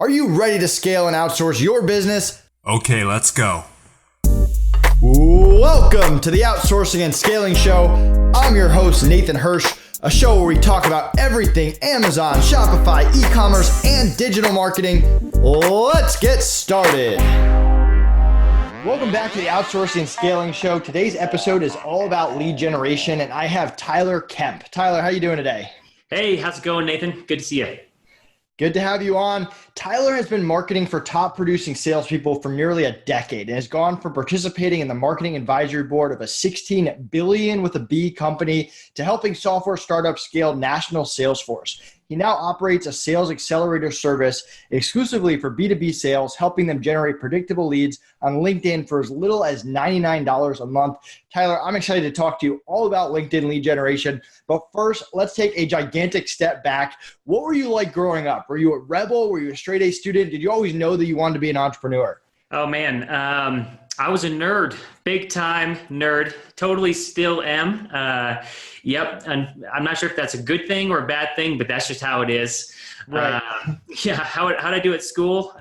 Are you ready to scale and outsource your business? Okay, let's go. Welcome to the Outsourcing and Scaling Show. I'm your host, Nathan Hirsch, a show where we talk about everything Amazon, Shopify, e-commerce, and digital marketing. Let's get started. Welcome back to the Outsourcing and Scaling Show. Today's episode is all about lead generation, and I have Tyler Kemp. Tyler, how you doing today? Hey, how's it going, Nathan? Good to see you. Good to have you on. Tyler has been marketing for top producing salespeople for nearly a decade and has gone from participating in the marketing advisory board of a $16 billion with a B company to helping software startups scale national sales force. He now operates a sales accelerator service exclusively for B2B sales, helping them generate predictable leads on LinkedIn for as little as $99 a month. Tyler, I'm excited to talk to you all about LinkedIn lead generation. But first, let's take a gigantic step back. What were you like growing up? Were you a rebel? Were you a straight A student? Did you always know that you wanted to be an entrepreneur? Oh, man. I was a nerd, big time nerd, totally still am. Yep. And I'm not sure if that's a good thing or a bad thing, but that's just how it is. Right. How'd I do at school?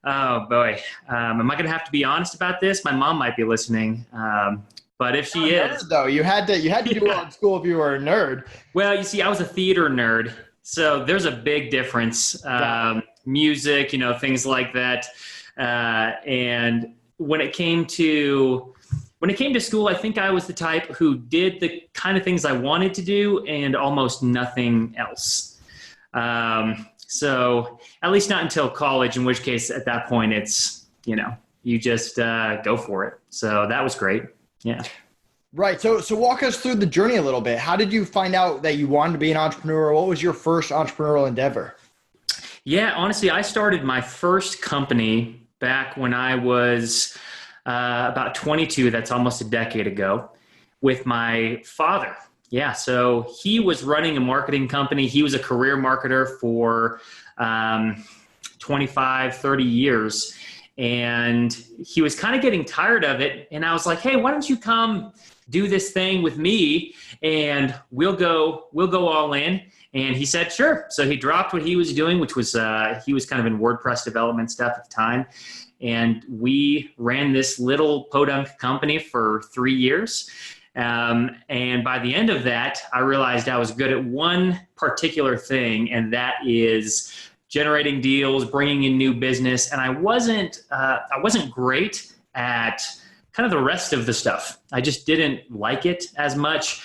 Oh, boy. Am I going to have to be honest about this? My mom might be listening. But if she is, though, you had to do well in school if you were a nerd. Well, you see, I was a theater nerd, so there's a big difference. Music, things like that. And when it came to school, I think I was the type who did the kind of things I wanted to do and almost nothing else. So at least not until college, in which case at that point it's, you just go for it. So that was great. Yeah. Right. So walk us through the journey a little bit. How did you find out that you wanted to be an entrepreneur? What was your first entrepreneurial endeavor? Yeah, honestly, I started my first company back when I was about 22. That's almost a decade ago with my father. Yeah. So he was running a marketing company. He was a career marketer for 25, 30 years. And he was kind of getting tired of it. And I was like, hey, why don't you come do this thing with me and we'll go all in. And he said, sure. So he dropped what he was doing, which was, he was kind of in WordPress development stuff at the time. And we ran this little podunk company for 3 years. And by the end of that, I realized I was good at one particular thing, and that is generating deals, bringing in new business. And I wasn't great at kind of the rest of the stuff. I just didn't like it as much.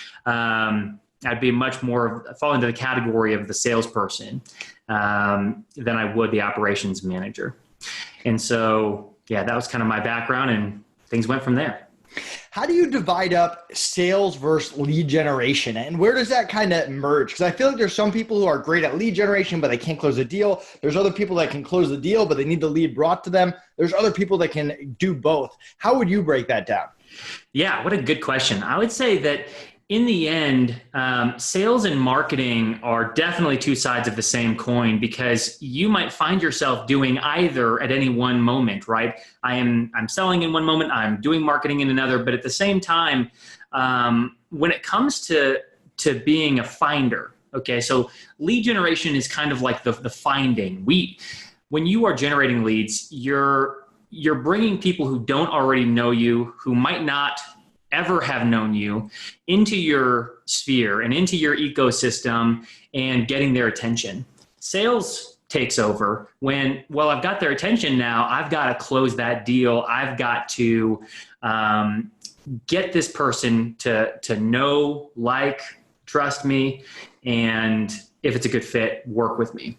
I'd be much more fall into the category of the salesperson than I would the operations manager. And so, yeah, that was kind of my background, and things went from there. How do you divide up sales versus lead generation? And where does that kind of merge? Because I feel like there's some people who are great at lead generation, but they can't close a deal. There's other people that can close the deal, but they need the lead brought to them. There's other people that can do both. How would you break that down? Yeah, what a good question. I would say that in the end, sales and marketing are definitely two sides of the same coin, because you might find yourself doing either at any one moment, right? I'm selling in one moment, I'm doing marketing in another, but at the same time, when it comes to being a finder, okay, so lead generation is kind of like the finding. When you are generating leads, you're bringing people who don't already know you, who might not ever have known you, into your sphere and into your ecosystem and getting their attention. Sales takes over when, well, I've got their attention now. I've got to close that deal. I've got to get this person to know, like, trust me, and if it's a good fit, work with me.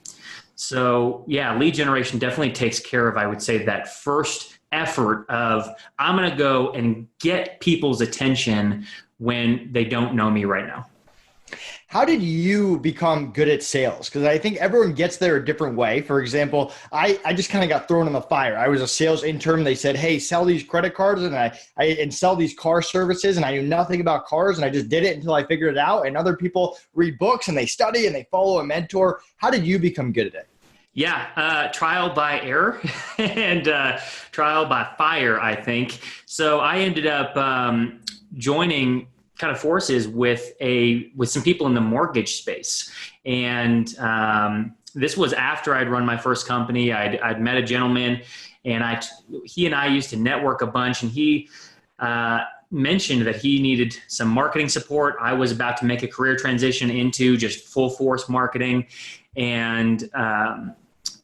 So yeah, lead generation definitely takes care of, I would say, that first effort of I'm going to go and get people's attention when they don't know me right now. How did you become good at sales? Because I think everyone gets there a different way. For example, I just kind of got thrown in the fire. I was a sales intern. They said, hey, sell these credit cards and sell these car services. And I knew nothing about cars, and I just did it until I figured it out. And other people read books and they study and they follow a mentor. How did you become good at it? Yeah, trial by error and trial by fire, I think. So I ended up joining kind of forces with some people in the mortgage space. And this was after I'd run my first company. I'd met a gentleman, and he and I used to network a bunch, and he mentioned that he needed some marketing support. I was about to make a career transition into just full force marketing. And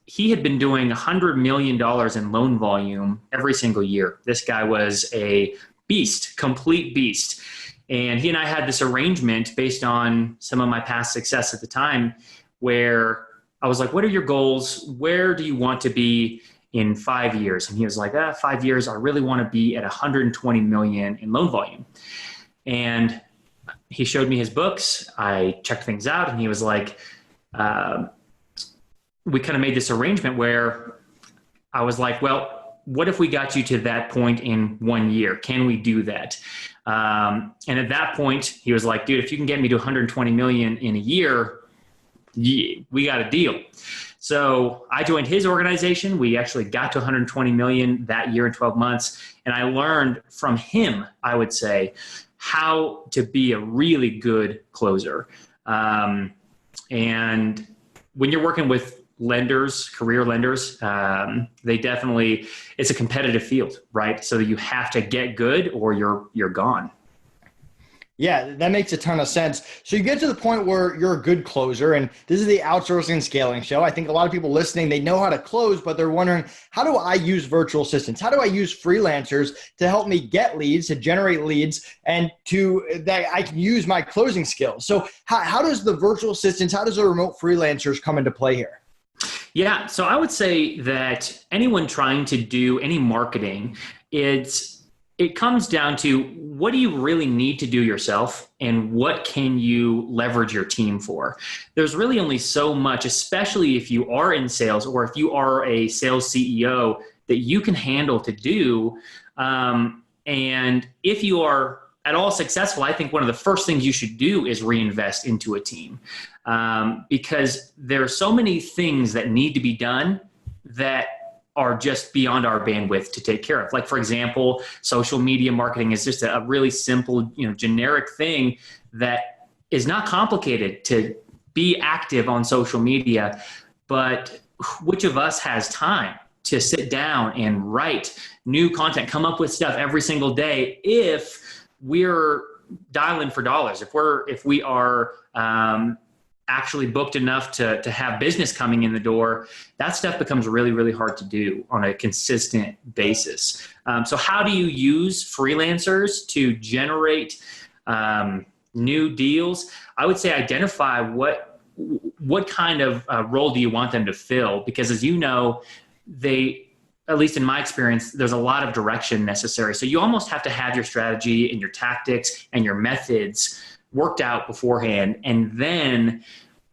he had been doing $100 million in loan volume every single year. This guy was a beast, complete beast. And he and I had this arrangement based on some of my past success at the time, where I was like, what are your goals? Where do you want to be in 5 years? And he was like, 5 years, I really want to be at 120 million in loan volume. And he showed me his books. I checked things out, and he was like, we kind of made this arrangement where I was like, well, what if we got you to that point in 1 year? Can we do that? And at that point, he was like, dude, if you can get me to 120 million in a year, we got a deal. So I joined his organization. We actually got to 120 million that year in 12 months. And I learned from him, I would say, how to be a really good closer. And when you're working with lenders, career lenders, they definitely, it's a competitive field, right? So you have to get good or you're gone. Yeah, that makes a ton of sense. So you get to the point where you're a good closer, and this is the Outsourcing and Scaling Show. I think a lot of people listening, they know how to close, but they're wondering, how do I use virtual assistants? How do I use freelancers to help me get leads, to generate leads, and that I can use my closing skills? So how does the virtual assistants, how does the remote freelancers come into play here? Yeah, so I would say that anyone trying to do any marketing, it comes down to, what do you really need to do yourself, and what can you leverage your team for? There's really only so much, especially if you are in sales or if you are a sales CEO, that you can handle to do. And if you are at all successful, I think one of the first things you should do is reinvest into a team, because there are so many things that need to be done that are just beyond our bandwidth to take care of. Like, for example, social media marketing is just a really simple, generic thing that is not complicated to be active on social media. But which of us has time to sit down and write new content, come up with stuff every single day if we're dialing for dollars, if we are actually booked enough to have business coming in the door? That stuff becomes really, really hard to do on a consistent basis. So how do you use freelancers to generate new deals? I would say identify what kind of role do you want them to fill? Because as you know, at least in my experience, there's a lot of direction necessary. So you almost have to have your strategy and your tactics and your methods worked out beforehand. And then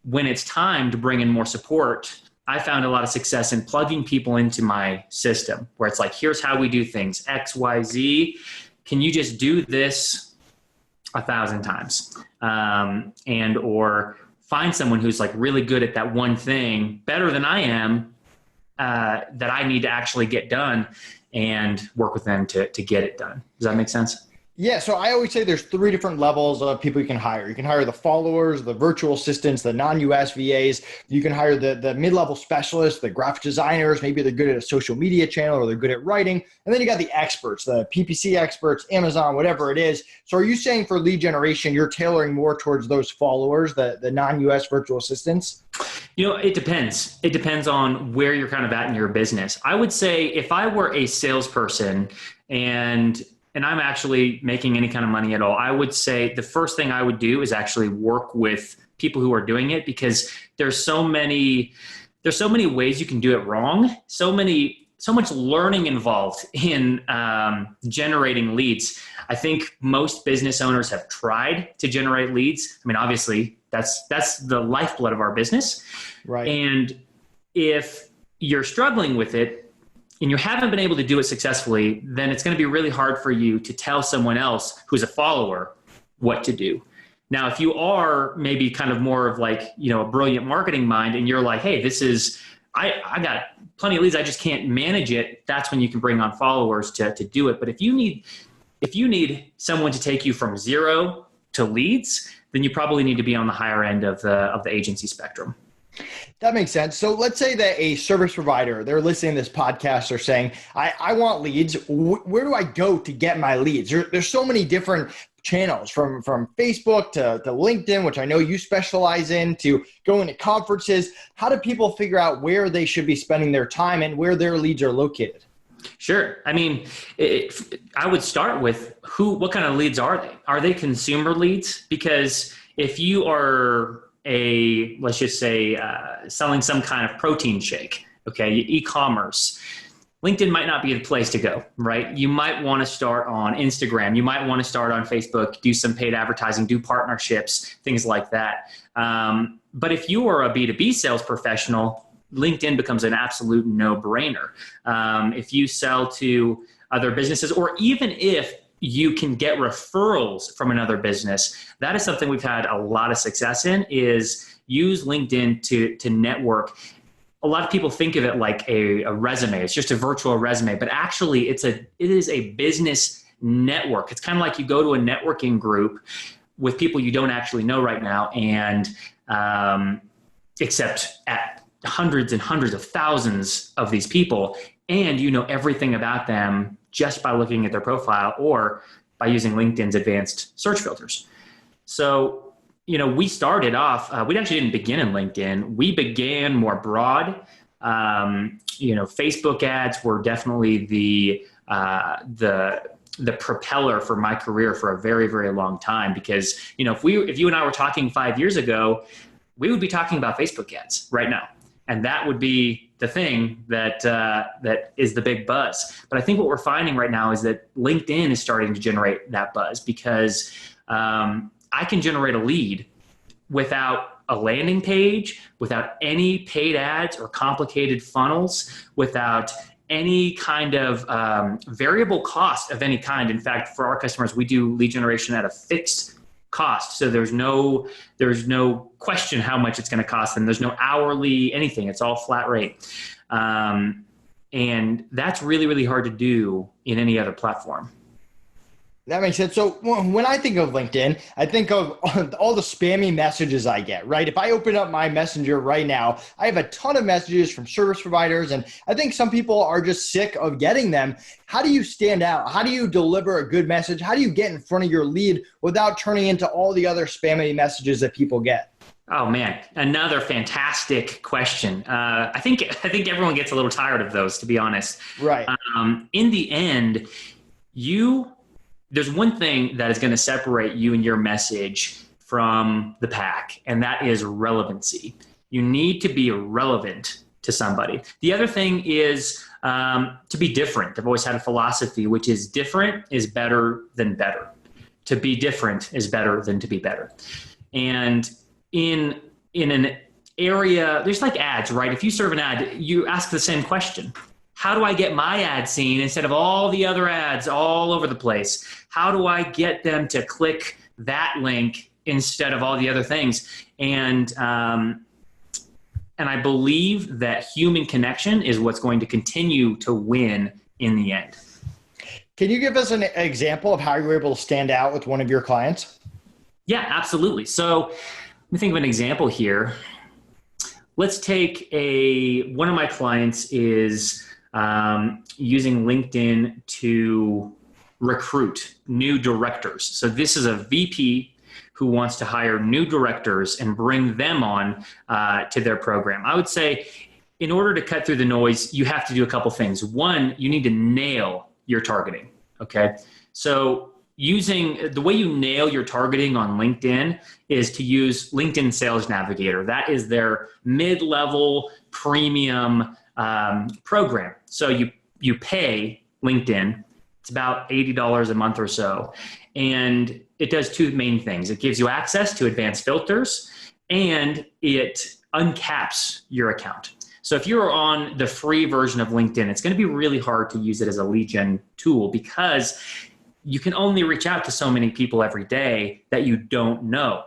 when it's time to bring in more support, I found a lot of success in plugging people into my system, where it's like, here's how we do things, X, Y, Z. Can you just do this 1,000 times? Or find someone who's like really good at that one thing, better than I am, that I need to actually get done, and work with them to get it done. Does that make sense? Yeah, so I always say there's 3 different levels of people you can hire. You can hire the followers, the virtual assistants, the non-US VAs. You can hire the mid-level specialists, the graphic designers. Maybe they're good at a social media channel or they're good at writing. And then you got the experts, the PPC experts, Amazon, whatever it is. So are you saying for lead generation, you're tailoring more towards those followers, the non-US virtual assistants? It depends. It depends on where you're kind of at in your business. I would say if I were a salesperson and I'm actually making any kind of money at all, I would say the first thing I would do is actually work with people who are doing it, because there's so many ways you can do it wrong. So much learning involved in generating leads. I think most business owners have tried to generate leads. I mean, obviously that's the lifeblood of our business. Right. And if you're struggling with it, and you haven't been able to do it successfully, then it's going to be really hard for you to tell someone else who's a follower what to do. Now, if you are maybe kind of more of like, a brilliant marketing mind, and you're like, hey, I got plenty of leads, I just can't manage it. That's when you can bring on followers to do it. But if you need someone to take you from 0 to leads, then you probably need to be on the higher end of the agency spectrum. That makes sense. So let's say that a service provider, they're listening to this podcast, they're saying, I want leads. Where do I go to get my leads? There's so many different channels from Facebook to LinkedIn, which I know you specialize in, to going to conferences. How do people figure out where they should be spending their time and where their leads are located? Sure. I mean, I would start with what kind of leads are they? Are they consumer leads? Because if you are let's just say, selling some kind of protein shake, okay, e-commerce, LinkedIn might not be the place to go, right? You might want to start on Instagram. You might want to start on Facebook, do some paid advertising, do partnerships, things like that. But if you are a B2B sales professional, LinkedIn becomes an absolute no-brainer. If you sell to other businesses, or even if you can get referrals from another business, that is something we've had a lot of success in, is use LinkedIn to network. A lot of people think of it like a resume. It's just a virtual resume, but actually it is a business network. It's kind of like you go to a networking group with people you don't actually know right now, and except at hundreds and hundreds of thousands of these people, and you know everything about them just by looking at their profile or by using LinkedIn's advanced search filters. So, we started off, we actually didn't begin in LinkedIn. We began more broad. Facebook ads were definitely the propeller for my career for a very, very long time, because, if you and I were talking 5 years ago, we would be talking about Facebook ads right now. And that would be the thing that is the big buzz. But I think what we're finding right now is that LinkedIn is starting to generate that buzz, because I can generate a lead without a landing page, without any paid ads or complicated funnels, without any kind of variable cost of any kind. In fact, for our customers, we do lead generation at a fixed cost. So there's no question how much it's going to cost them. There's no hourly anything. It's all flat rate. And that's really, really hard to do in any other platform. That makes sense. So when I think of LinkedIn, I think of all the spammy messages I get, right? If I open up my messenger right now, I have a ton of messages from service providers, and I think some people are just sick of getting them. How do you stand out? How do you deliver a good message? How do you get in front of your lead without turning into all the other spammy messages that people get? Oh man, another fantastic question. I think everyone gets a little tired of those, to be honest. Right. In the end, there's one thing that is going to separate you and your message from the pack, and that is relevancy. You need to be relevant to somebody. The other thing is to be different. I've always had a philosophy, which is different is better than better. To be different is better than to be better. And in an area, there's like ads, right? If you serve an ad, you ask the same question. How do I get my ad seen instead of all the other ads all over the place? How do I get them to click that link instead of all the other things? And I believe that human connection is what's going to continue to win in the end. Can you give us an example of how you were able to stand out with one of your clients? Yeah, absolutely. So let me think of an example here. Let's take one of my clients is using LinkedIn to recruit new directors. So this is a VP who wants to hire new directors and bring them on to their program. I would say in order to cut through the noise, you have to do a couple things. One, you need to nail your targeting. Okay. So the way you nail your targeting on LinkedIn is to use LinkedIn Sales Navigator. That is their mid-level premium program. So you pay LinkedIn. It's about $80 a month or so. And it does two main things. It gives you access to advanced filters, and it uncaps your account. So if you're on the free version of LinkedIn, it's going to be really hard to use it as a lead gen tool, because you can only reach out to so many people every day that you don't know.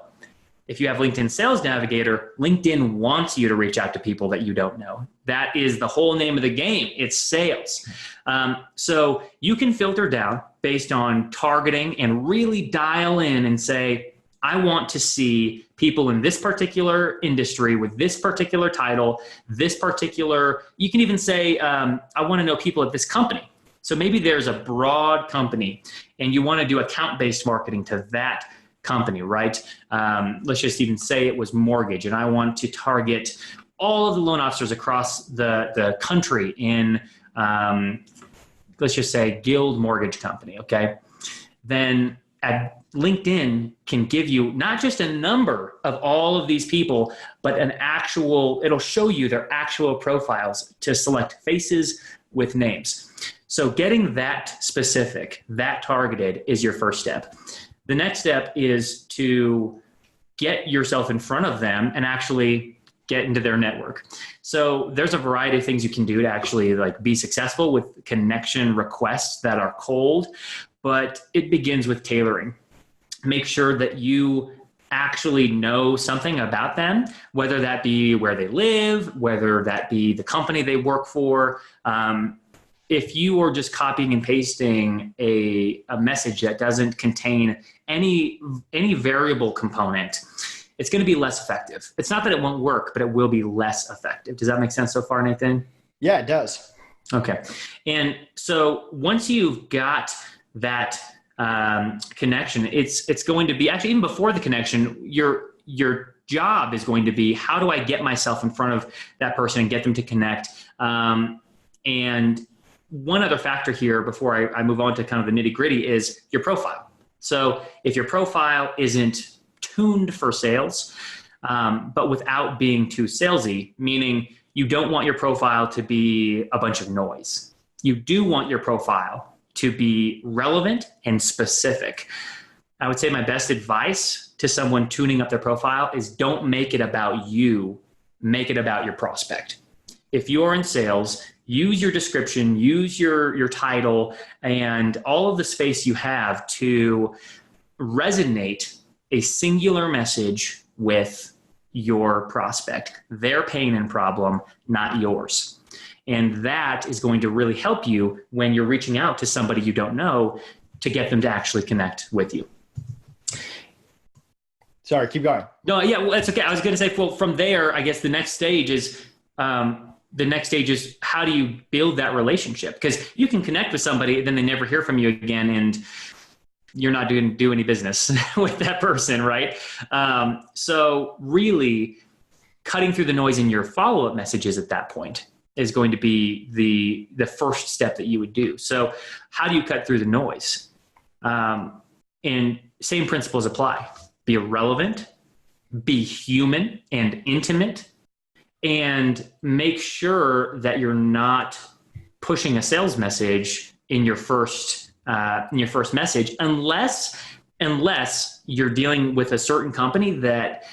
If you have LinkedIn Sales Navigator, LinkedIn wants you to reach out to people that you don't know. That is the whole name of the game. It's sales. So you can filter down based on targeting and really dial in and say, I want to see people in this particular industry with this particular title, this particular, you can even say, I want to know people at this company. So maybe there's a broad company and you want to do account-based marketing to that company, right? Let's just even say it was mortgage, and I want to target all of the loan officers across the country in, let's just say, Guild Mortgage Company, okay? Then LinkedIn can give you not just a number of all of these people, but it'll show you their actual profiles to select faces with names. So getting that specific, that targeted is your first step. The next step is to get yourself in front of them and actually get into their network. So there's a variety of things you can do to actually like be successful with connection requests that are cold, but it begins with tailoring. Make sure that you actually know something about them, whether that be where they live, whether that be the company they work for. If you are just copying and pasting a message that doesn't contain any variable component, it's going to be less effective. It's not that it won't work, but it will be less effective. Does that make sense so far, Nathan? Yeah, it does. Okay. And so once you've got that connection, it's going to be actually, even before the connection, your job is going to be, how do I get myself in front of that person and get them to connect? And one other factor here before I move on to kind of the nitty gritty is your profile. So if your profile isn't tuned for sales, but without being too salesy, meaning you don't want your profile to be a bunch of noise. You do want your profile to be relevant and specific. I would say my best advice to someone tuning up their profile is don't make it about you, make it about your prospect. If you're in sales, use your description, use your title, and all of the space you have to resonate a singular message with your prospect, their pain and problem, not yours. And that is going to really help you when you're reaching out to somebody you don't know to get them to actually connect with you. Sorry, keep going. No, yeah, well, that's okay. I was going to say, well, from there, I guess the next stage is how do you build that relationship? Because you can connect with somebody, then they never hear from you again, and you're not do any business with that person, right? So really cutting through the noise in your follow-up messages at that point is going to be the first step that you would do. So how do you cut through the noise? And same principles apply. Be relevant, be human and intimate, and make sure that you're not pushing a sales message in your first message, unless you're dealing with a certain company that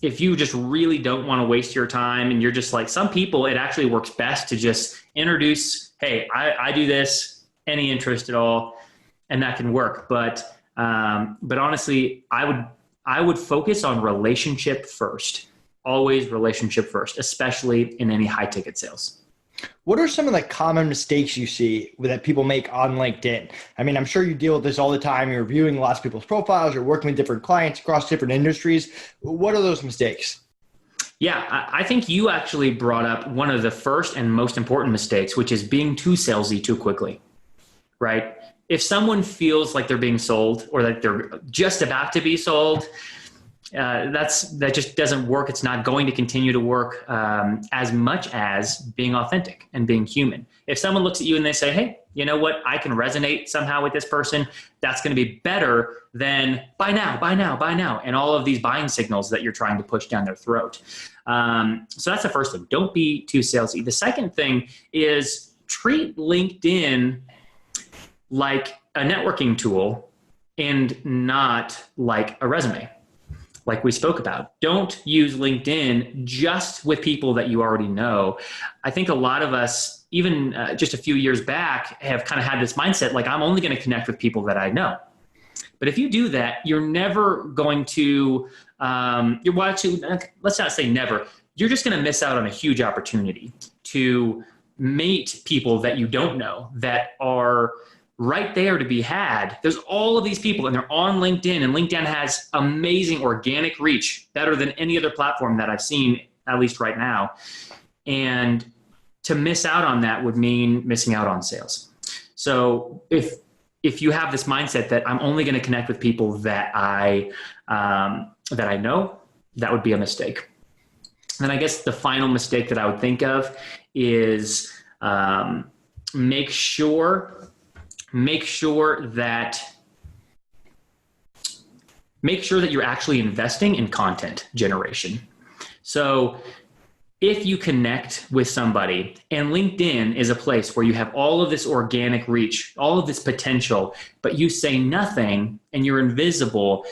if you just really don't want to waste your time and you're just like, some people, it actually works best to just introduce, hey, I do this, any interest at all, and that can work. But honestly, I would focus on relationship first, always relationship first, especially in any high ticket sales. What are some of the common mistakes you see that people make on LinkedIn? I mean, I'm sure you deal with this all the time. You're reviewing lots of people's profiles. You're working with different clients across different industries. What are those mistakes? Yeah, I think you actually brought up one of the first and most important mistakes, which is being too salesy too quickly, right? If someone feels like they're being sold or that they're just about to be sold, that just doesn't work. It's not going to continue to work as much as being authentic and being human. If someone looks at you and they say, hey, you know what, I can resonate somehow with this person, that's going to be better than buy now, buy now, buy now, and all of these buying signals that you're trying to push down their throat. So that's the first thing. Don't be too salesy. The second thing is treat LinkedIn like a networking tool and not like a resume. Like we spoke about, don't use LinkedIn just with people that you already know. I think a lot of us, even just a few years back, have kind of had this mindset, like I'm only going to connect with people that I know. But if you do that, you're never going to, let's not say never, you're just going to miss out on a huge opportunity to meet people that you don't know that are right there to be had. There's all of these people and they're on LinkedIn, and LinkedIn has amazing organic reach, better than any other platform that I've seen, at least right now. And to miss out on that would mean missing out on sales. So if you have this mindset that I'm only going to connect with people that I know, that would be a mistake. And then I guess the final mistake that I would think of is make sure that you're actually investing in content generation. So if you connect with somebody, and LinkedIn is a place where you have all of this organic reach, all of this potential, but you say nothing and you're invisible,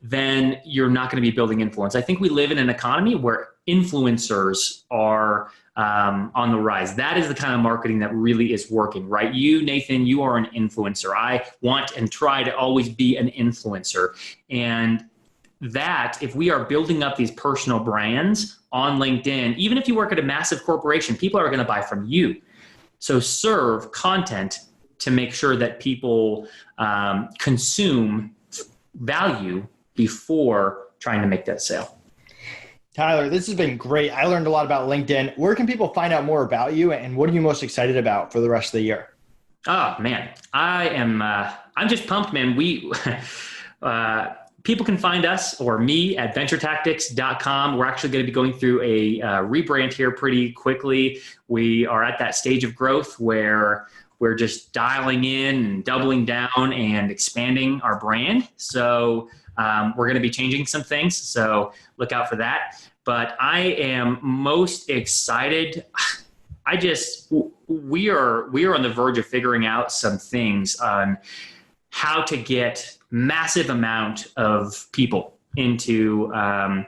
then you're not going to be building influence. I think we live in an economy where influencers are on the rise. That is the kind of marketing that really is working, right? You, Nathan, you are an influencer. I want and try to always be an influencer. And that, if we are building up these personal brands on LinkedIn, even if you work at a massive corporation, people are going to buy from you. So serve content to make sure that people consume value before trying to make that sale. Tyler, this has been great. I learned a lot about LinkedIn. Where can people find out more about you, and what are you most excited about for the rest of the year? Oh man, I'm just pumped, man. People can find us or me at venturetactics.com. We're actually going to be going through a rebrand here pretty quickly. We are at that stage of growth where we're just dialing in and doubling down and expanding our brand. So we're going to be changing some things. So look out for that. But I am most excited. We are on the verge of figuring out some things on how to get massive amount of people into our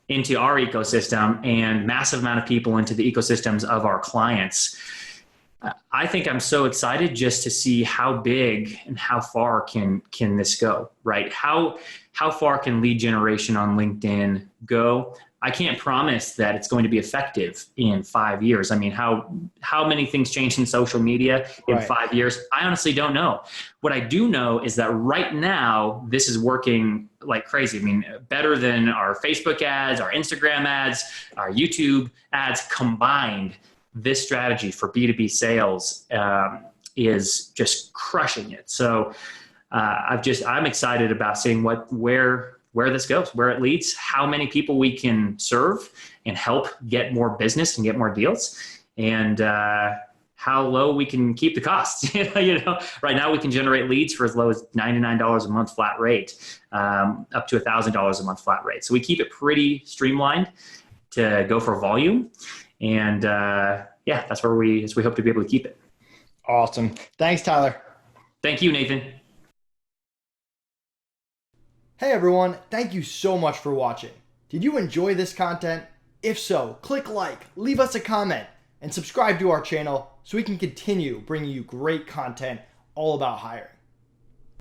ecosystem and massive amount of people into the ecosystems of our clients. I think I'm so excited just to see how big and how far can this go, right? How far can lead generation on LinkedIn go? I can't promise that it's going to be effective in 5 years. I mean, how many things change in social media in 5 years? I honestly don't know. What I do know is that right now, this is working like crazy. I mean, better than our Facebook ads, our Instagram ads, our YouTube ads combined. This strategy for B2B sales is just crushing it. So I'm excited about seeing where this goes, where it leads, how many people we can serve and help get more business and get more deals, and how low we can keep the costs. Right now we can generate leads for as low as $99 a month flat rate, up to $1,000 a month flat rate. So we keep it pretty streamlined to go for volume. And that's where we hope to be able to keep it. Awesome. Thanks, Tyler. Thank you, Nathan. Hey everyone, thank you so much for watching. Did you enjoy this content? If so, click like, leave us a comment, and subscribe to our channel so we can continue bringing you great content all about hiring.